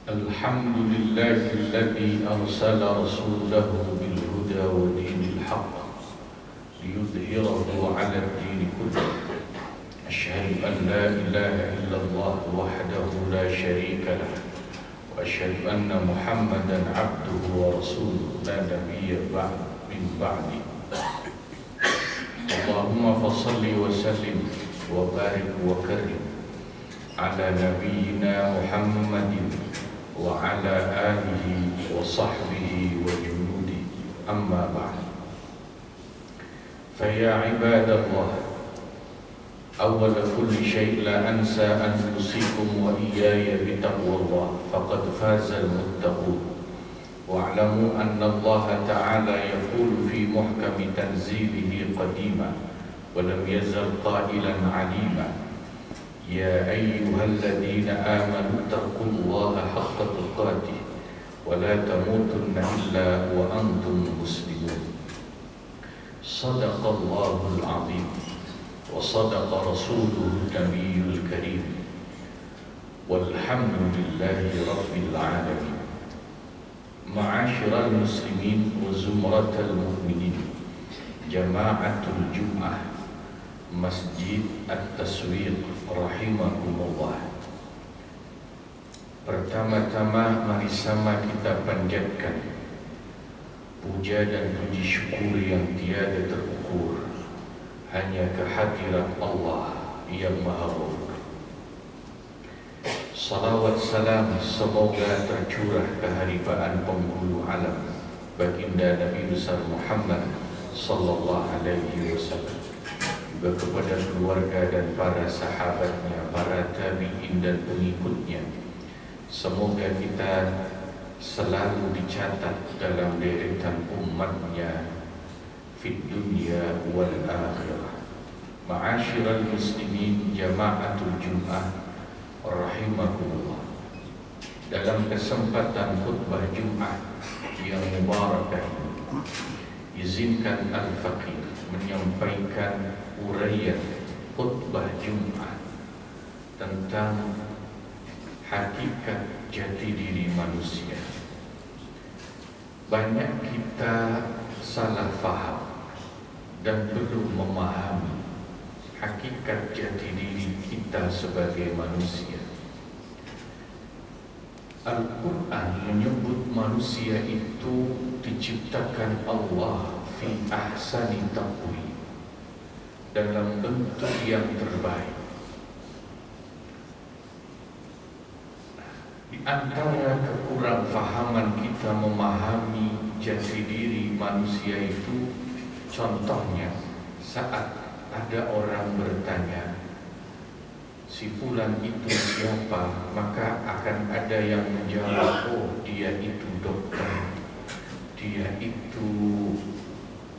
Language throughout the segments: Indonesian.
الحمد لله الذي أرسل رسوله بالهدى ودين الحق ليظهره على الدين كله. أشهد أن لا إله إلا الله وحده لا شريك له، وأشهد أن محمدا عبده ورسوله لا نبي من بعده. اللهم فصل وسلم وبارك وكرم على نبينا محمد وعلى آله وصحبه وجنوده، أما بعد. فيا عباد الله، أول كل شيء لا أنسى أن أوصيكم وإياي بتقوى الله، فقد فاز المتقون. واعلموا أن الله تعالى يقول في محكم تنزيله قديما ولم يزل قائلا عليما: يا أيها الذين آمنوا اتقوا الله حق تقاته ولا تموتن إلا وأنتم مسلمون. صدق الله العظيم وصدق رسوله النبي الكريم، والحمد لله رب العالمين. معاشر المسلمين وزمرة المؤمنين، جماعة الجمعة Masjid At-Taswiq rahimakumullah. Pertama-tama mari sama kita panjatkan puja dan puji syukur yang tiada terukur hanya kehadirat Allah yang Maha Ghafur. Salawat salam semoga tercurah keharibaan penghulu alam baginda Nabi besar Muhammad sallallahu alaihi wasallam, juga kepada keluarga dan para sahabatnya, para tabi'in dan pengikutnya. Semoga kita selalu dicatat dalam deretan umatnya fid dunya wal akhirah. Ma'asyiral muslimin, jama'atul jum'ah rahimakumullah. Dalam kesempatan khutbah Jum'ah yang mubarakah ini, izinkan Al-Faqih menyampaikan uraian khutbah Jum'ah tentang hakikat jati diri manusia. Banyak kita salah faham dan belum memahami hakikat jati diri kita sebagai manusia. Al-Quran menyebut manusia itu diciptakan Allah fi ahsani taqwim, dalam bentuk yang terbaik. Di antara kekurangfahaman kita memahami jati diri manusia itu, contohnya saat ada orang bertanya, si fulan itu siapa? Maka akan ada yang menjawab, oh dia itu dokter, dia itu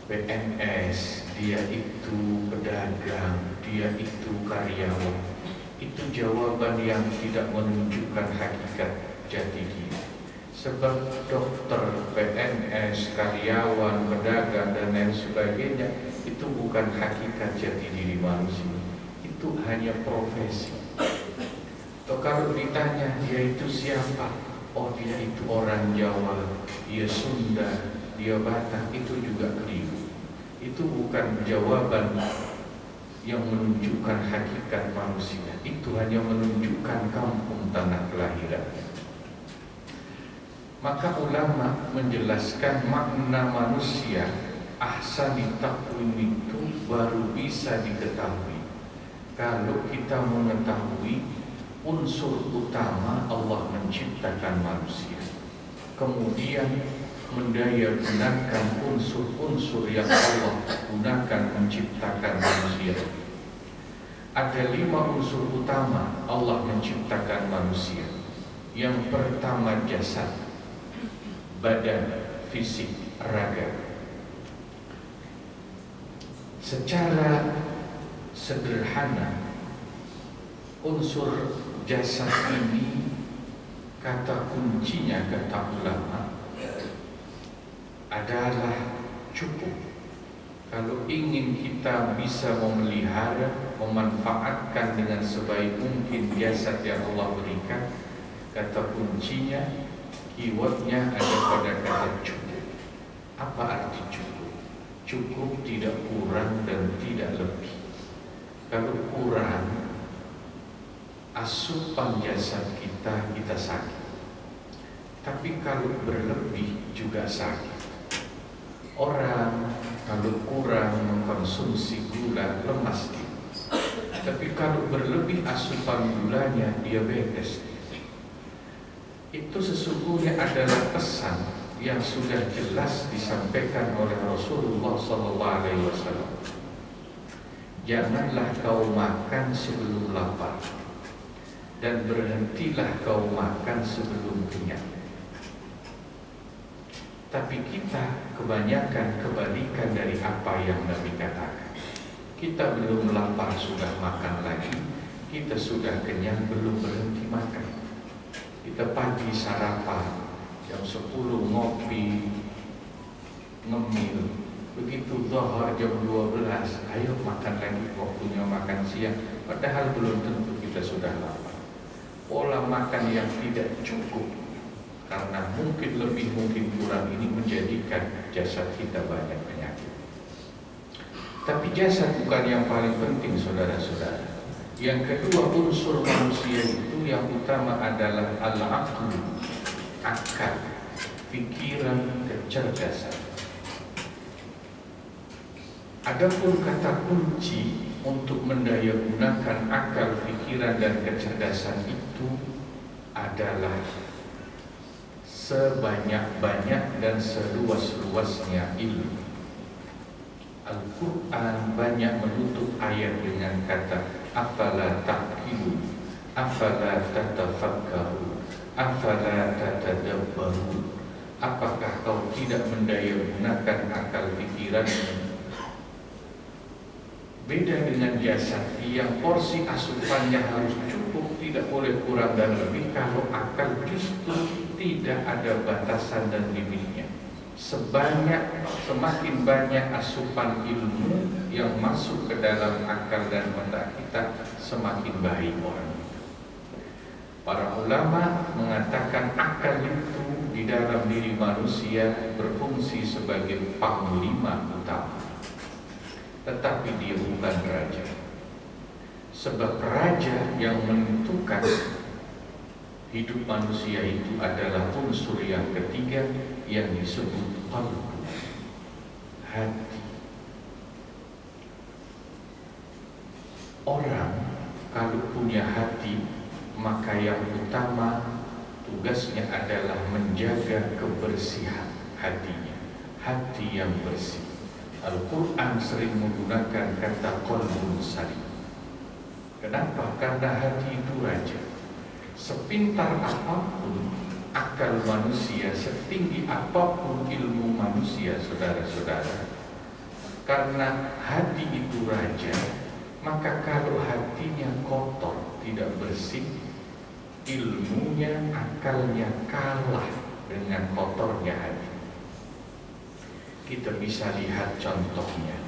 PNS, dia itu pedagang, dia itu karyawan. Itu jawaban yang tidak menunjukkan hakikat jati diri. Sebab dokter, PNS, karyawan, pedagang dan lain sebagainya itu bukan hakikat jati diri manusia. Itu hanya profesi. Atau kalau ditanya dia itu siapa? Oh dia itu orang Jawa, dia Sunda, dia Batak, itu juga keliru. Itu bukan jawaban yang menunjukkan hakikat manusia. Itu hanya menunjukkan kampung tanah kelahirannya. Maka ulama menjelaskan makna manusia ahsani taqwim itu baru bisa diketahui kalau kita mengetahui unsur utama Allah menciptakan manusia, kemudian mendaya gunakan unsur-unsur yang Allah gunakan menciptakan manusia. Ada 5 unsur utama Allah menciptakan manusia. Yang pertama jasad, badan, fisik, raga. Secara sederhana, unsur jasad ini kata kuncinya, kata ulama, adalah cukup. Kalau ingin kita bisa memelihara, memanfaatkan dengan sebaik mungkin jasad yang Allah berikan, Kata kuncinya, keywordnya ada pada kata cukup. Apa arti cukup? Cukup tidak kurang dan tidak lebih. Kalau kurang, asupan jasad kita sakit. Tapi kalau berlebih juga sakit. Orang kalau kurang mengkonsumsi gula lemas dia. Tapi kalau berlebih asupan gulanya diabetes. Itu sesungguhnya adalah pesan yang sudah jelas disampaikan oleh Rasulullah SAW. Janganlah kau makan sebelum lapar, dan berhentilah kau makan sebelum kenyang. Tapi kita kebanyakan kebalikan dari apa yang Nabi katakan. Kita belum lapar sudah makan lagi, kita sudah kenyang belum berhenti makan. Kita pagi sarapan, jam 10 ngopi, ngemil, begitu zuhur jam 12, ayo makan lagi, waktunya makan siang. Padahal belum tentu kita sudah lapar. Pola makan yang tidak cukup, karena mungkin lebih mungkin kurang, ini menjadikan jasad kita banyak penyakit. Tapi jasad bukan yang paling penting, saudara-saudara. Yang kedua unsur manusia itu yang utama adalah al-aql, akal, pikiran, kecerdasan. Adapun kata kunci untuk mendayagunakan akal, pikiran, dan kecerdasan itu adalah sebanyak-banyak dan seluas-luasnya ilmu. Al-Quran banyak menutup ayat dengan kata afala ta'qilu, afala tatafakkaru, afala tatadabbaru. Apakah kau tidak mendayagunakan akal pikiranmu? Beda dengan jasad yang porsi asupannya harus cukup, tidak boleh kurang dan lebih. Kalau akal justru tidak ada batasan dan limitnya. Semakin banyak asupan ilmu yang masuk ke dalam akal dan otak kita, semakin baik orang. Para ulama mengatakan akal itu di dalam diri manusia berfungsi sebagai panglima utama. Tetapi dia bukan raja. Sebab raja yang menentukan hidup manusia itu adalah unsur yang ketiga yang disebut qalbu, hati. Orang kalau punya hati, maka yang utama tugasnya adalah menjaga kebersihan hatinya, hati yang bersih. Al-Quran sering menggunakan kata qalbun salim. Kenapa? Karena hati itu raja. Sepintar apapun akal manusia, setinggi apapun ilmu manusia, saudara-saudara, karena hati itu raja, maka kalau hatinya kotor, tidak bersih, ilmunya, akalnya kalah dengan kotornya hati. Kita bisa lihat contohnya.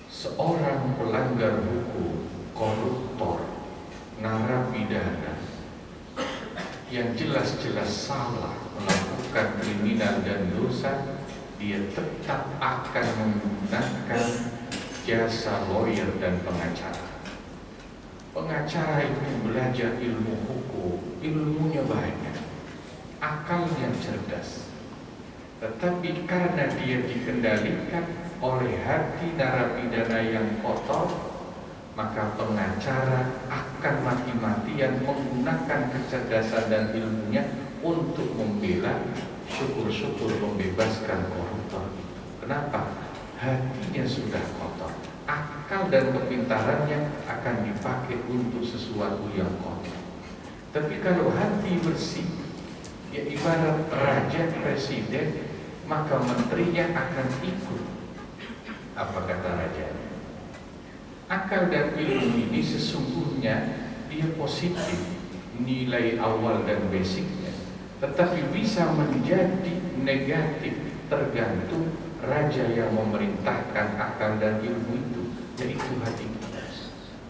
Seorang pelanggar hukum, koruptor, narapidana yang jelas-jelas salah melakukan kriminal dan dosa, dia tetap akan menggunakan jasa lawyer dan pengacara. Pengacara itu belajar ilmu hukum, ilmunya banyak, akalnya cerdas. Tetapi karena dia dikendalikan oleh hati narapidana yang kotor, maka pengacara akan mati-matian menggunakan kecerdasan dan ilmunya untuk membela, syukur-syukur membebaskan koruptor itu. Kenapa? Hatinya sudah kotor. Akal dan kepintarannya akan dipakai untuk sesuatu yang kotor. Tapi kalau hati bersih, ya ibarat raja presiden, maka menterinya akan ikut apa kata rajanya. Akal dan ilmu ini sesungguhnya dia positif, nilai awal dan basicnya, tetapi bisa menjadi negatif tergantung raja yang memerintahkan akal dan ilmu itu, yaitu hati kita.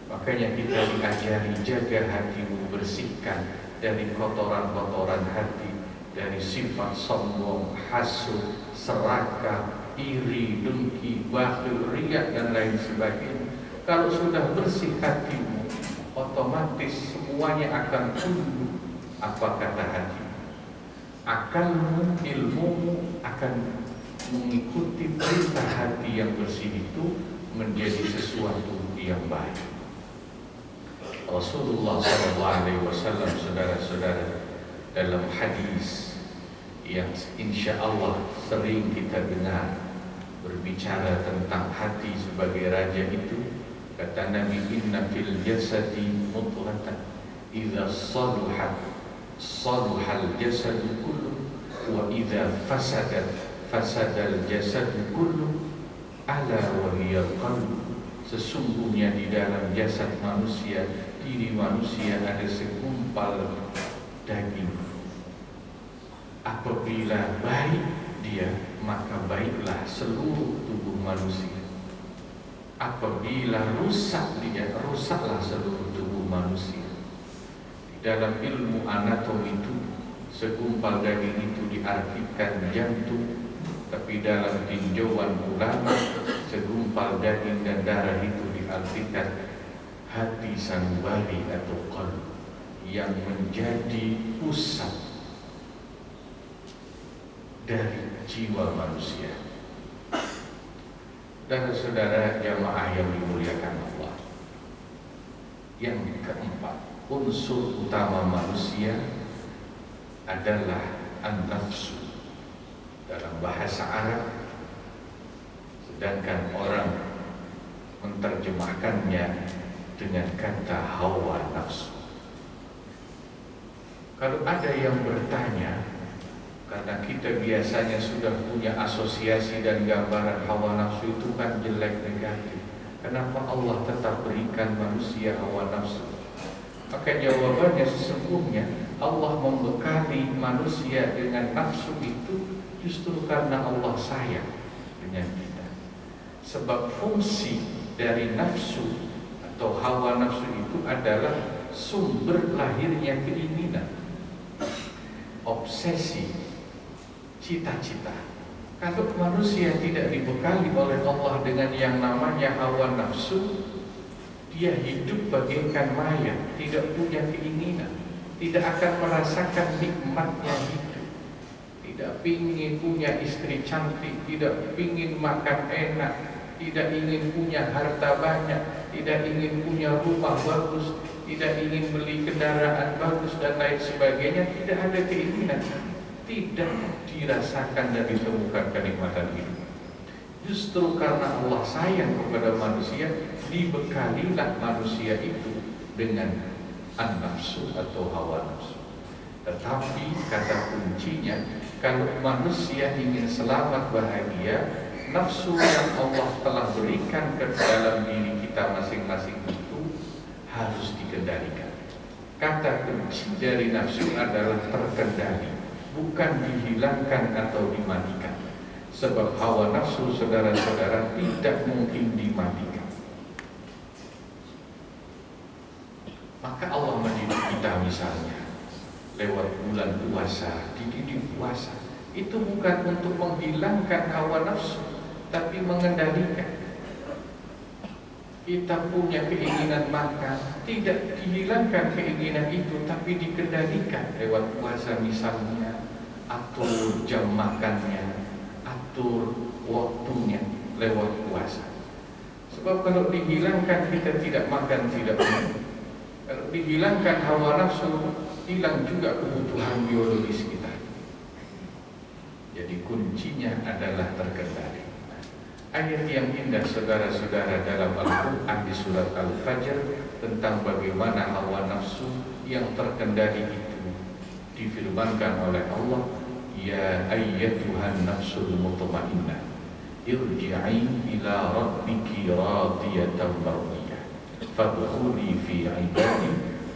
Maka Makanya kita diajari jaga hatimu, bersihkan dari kotoran-kotoran hati, dari sifat sombong, hasud, serakah, iri, dengki, bakhil, riya dan lain sebagainya. Kalau sudah bersih hatimu, otomatis semuanya akan tunduk apa kata hati. Akalmu, ilmumu akan mengikuti perintah hati yang bersih itu menjadi sesuatu yang baik. Rasulullah SAW, saudara-saudara, dalam hadis yang insya Allah sering kita dengar berbicara tentang hati sebagai raja itu, kata Nabi, inna fil jasadi mudghatan idza saluhat saluhal jasadu kullu wa idza fasadat fasadal jasadu kullu ala wa hiyal qalb. Sesungguhnya di dalam jasad manusia, diri manusia, ada segumpal daging. Apabila baik dia, maka baiklah seluruh tubuh manusia. Apabila rusak dia, rusaklah seluruh tubuh manusia. Dalam ilmu anatomi tubuh, segumpal daging itu diartikan jantung, tapi dalam tinjauan ulama, segumpal daging dan darah itu diartikan hati sanubari atau qalb, yang menjadi pusat dari jiwa manusia. Dan saudara jamaah yang dimuliakan Allah, yang keempat, unsur utama manusia adalah an-nafsu dalam bahasa Arab, sedangkan orang menerjemahkannya dengan kata hawa nafsu. Kalau ada yang bertanya, karena kita biasanya sudah punya asosiasi dan gambaran hawa nafsu itu kan jelek, negatif, kenapa Allah tetap berikan manusia hawa nafsu? Maka jawabannya sesungguhnya Allah membekali manusia dengan nafsu itu justru karena Allah sayang dengan kita. Sebab fungsi dari nafsu atau hawa nafsu itu adalah sumber lahirnya keinginan, obsesi, cita-cita. Kalau manusia tidak dibekali oleh Allah dengan yang namanya hawa nafsu, dia hidup bagaikan mayat, tidak punya keinginan, tidak akan merasakan nikmatnya hidup, tidak ingin punya istri cantik, tidak ingin makan enak, tidak ingin punya harta banyak, tidak ingin punya rumah bagus, tidak ingin beli kendaraan bagus dan lain sebagainya. Tidak ada keinginan, tidak dirasakan dan ditemukan kenikmatan hidup. Justru karena Allah sayang kepada manusia, dibekalilah manusia itu dengan an-nafsu atau hawa nafsu. Tetapi kata kuncinya, kalau manusia ingin selamat bahagia, nafsu yang Allah telah berikan ke dalam diri kita masing-masing itu harus dikendalikan. Kata kunci dari nafsu adalah terkendali, bukan dihilangkan atau dimatikan. Sebab hawa nafsu, saudara-saudara, tidak mungkin dimatikan. Maka Allah mendidik kita misalnya lewat bulan puasa, dididik puasa. Itu bukan untuk menghilangkan hawa nafsu, tapi mengendalikan. Kita punya keinginan makan, tidak dihilangkan keinginan itu, tapi dikendalikan lewat puasa misalnya. Atur jam makannya, atur waktunya lewat puasa. Sebab kalau dihilangkan kita tidak makan, tidak minum. Kalau dihilangkan hawa nafsu, hilang juga kebutuhan biologis kita. Jadi kuncinya adalah terkendali. Ayat yang indah saudara-saudara dalam Al-Quran di surat Al-Fajr tentang bagaimana hawa nafsu yang terkendali itu difirmankan oleh Allah, ya ayyatuhan nafsul mutmainnah irji'i ila rabbiki radiyatan mardiyah fadkhuli fi ibadi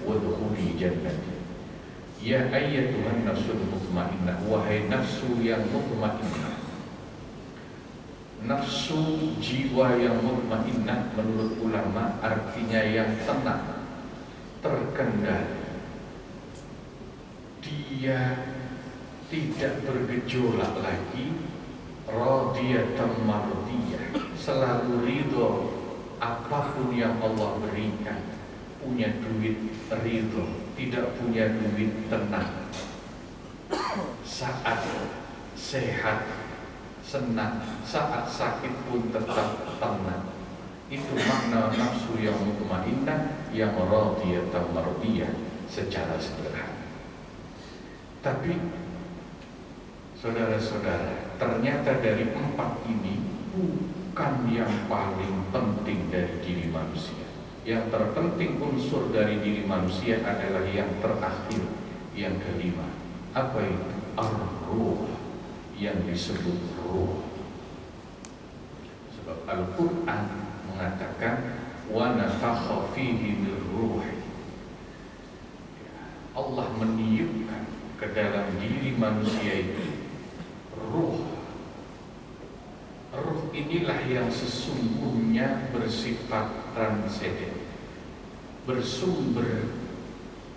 wadkhuli jannati. Ya ayyatuhan nafsul mutmainnah, wahai nafsu yang mutmainnah. Nafsu jiwa yang mutmainnah menurut ulama artinya yang tenang, terkendali. Dia tidak bergejolak lagi, radiyatan mardiyah, selalu ridho apapun yang Allah berikan. Punya duit ridho, tidak punya duit tenang. Saat sehat senang, saat sakit pun tetap tenang. Itu makna nafsu yang mutmainnah, yang radiyatan mardiyah secara sederhana. Tapi saudara-saudara, ternyata dari empat ini bukan yang paling penting dari diri manusia. Yang terpenting unsur dari diri manusia adalah yang terakhir, yang kelima. Apa itu? Ar-ruh, yang disebut ruh. Sebab Al-Quran mengatakan wa nafakha fihi min ruh. Allah meniupkan ke dalam diri manusia itu ruh. Ruh inilah yang sesungguhnya bersifat transenden, bersumber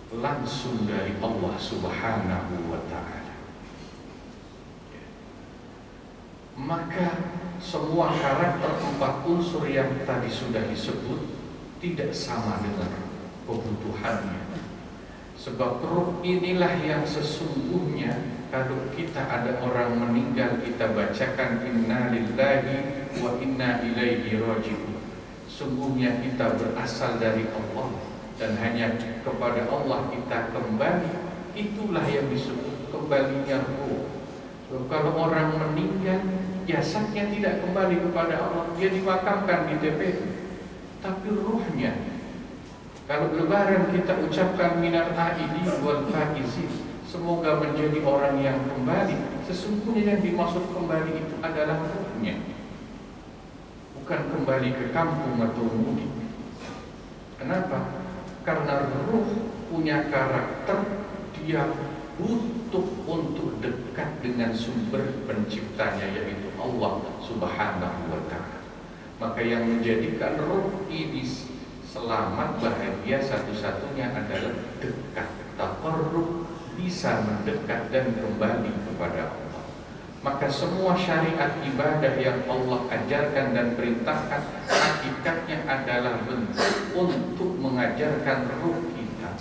langsung dari Allah Subhanahu wa ta'ala. Maka semua karakter empat unsur yang tadi sudah disebut tidak sama dengan kebutuhannya. Sebab ruh inilah yang sesungguhnya kalau kita ada orang meninggal, kita bacakan inna lillahi wa inna ilaihi raji'un. Sungguhnya kita berasal dari Allah dan hanya kepada Allah kita kembali. Itulah yang disebut kembalinya ruh. So, kalau orang meninggal, jasadnya tidak kembali kepada Allah, dia dimakamkan di TPU, tapi ruhnya, kalau lebaran kita ucapkan minal aidin wal faizin, semoga menjadi orang yang kembali. Sesungguhnya yang dimaksud kembali itu adalah ruhnya, bukan kembali ke kampung atau mudik. Kenapa? Karena ruh punya karakter, dia butuh untuk dekat dengan sumber penciptanya, yaitu Allah Subhanahu wa ta'ala. Maka yang menjadikan ruh ini selamat, bahagia, satu-satunya adalah dekat, taqarrub, bisa mendekat dan kembali kepada Allah. Maka semua syariat ibadah yang Allah ajarkan dan perintahkan, hakikatnya adalah bentuk untuk mengajarkan ruh kita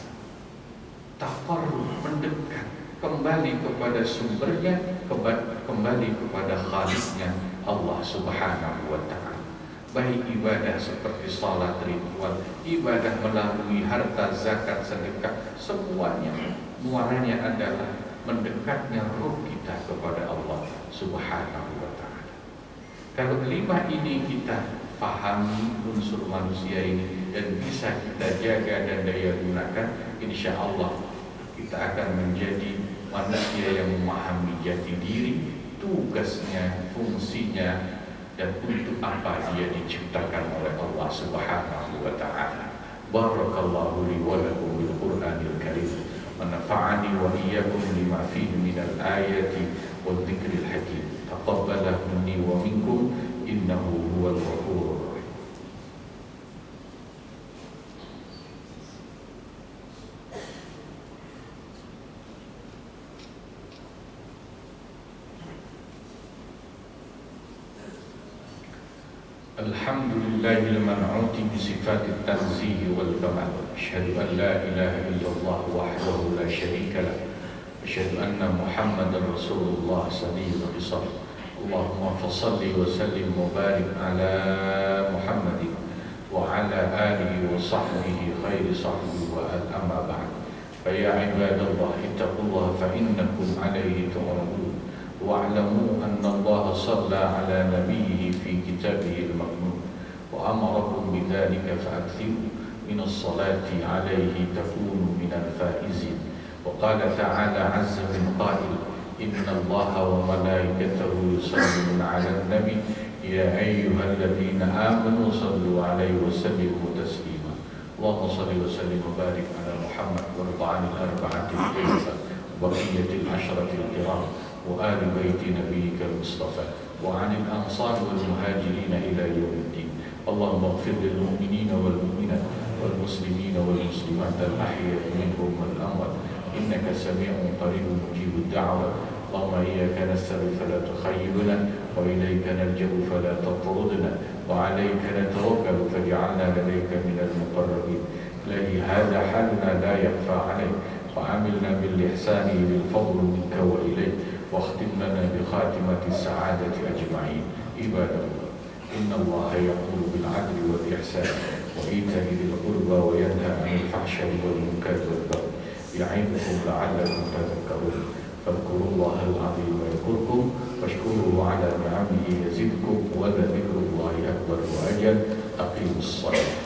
taqarrub, mendekat, kembali kepada sumbernya, kembali kepada khalisnya Allah Subhanahu wa ta'ala. Baik ibadah seperti salat, ritual, ibadah melalui harta, zakat, sedekah, semuanya muaranya adalah mendekatnya ruh kita kepada Allah Subhanahu wa ta'ala. Kalau kelima ini kita pahami unsur manusia ini dan bisa kita jaga dan daya gunakan, insya Allah kita akan menjadi manusia yang memahami jati diri, tugasnya, fungsinya, dan untuk apa dia diciptakan oleh Allah Subhanahu wa ta'ala. Barakallahu li wa lakum bil Qur'anil Karim, wa nafa'ani wa iyyakum lima fihi minal ayati wal dzikril hakim. Taqabbalah minni wa minkum innahu huwal ghafurur rahim. Alhamdulillahil man'uti bi sifatit tanzih wal kamal. Asyhadu an la ilaha illallah wahdahu la syarika lah. Asyhadu anna Muhammadar Rasulullah sallallahu alaihi wasallam. Allahumma fassalli wa sallim wa barik ala Muhammadin wa ala alihi wa sahbihi khairi sahbihi wa al-amma ba'd. Fa ya ibadallah ittaqullaha fa innakum alaihi tu'radun. Wa'lamu anna Allah shalla ala nabiyhi fi kitabihil maknun wa amarakum bidzalika fa'akthiru min as-salati alaihi takunu min al-faizin. Wa qala ta'ala 'azza min qa'il inna Allaha wa malaikatahu yusalluna 'alan nabi ya ayyuhalladzina amanu sallu 'alaihi wa sallimu taslima. Allahumma shalli wa sallim wa barik ala Muhammad wa ridwanil arba'atil thalathah wa baqiyatil ashratil kiram wa ali baiti nabiyyikal mustafa وعن الأنصار والمهاجرين إلى يوم الدين. اللهم اغفر للمؤمنين والمؤمنات والمسلمين والمسلمات الأحياء منهم والأموات إنك سميع قريب مجيب الدعوة. اللهم إياك نستغيث فلا تخيبنا، وإليك نلجأ فلا تطردنا، وعليك نتوكل فاجعلنا لديك من المقربين. الذي هذا حالنا لا يخفى عليك، وعاملنا بالإحسان بالفضل منك وإليك، واختم لنا بخاتمة السعادة أجمعين. عباد الله، إن الله يقول بالعدل والإحسان وإيتاء ذي القربى وينهى عن الفحشاء والمنكر والبغي يعظكم لعلكم تذكرون. فاذكروا الله العظيم يذكركم، واشكروه على نعمه يزدكم، ولذكر الله أكبر وأجل. أقيموا الصلاة.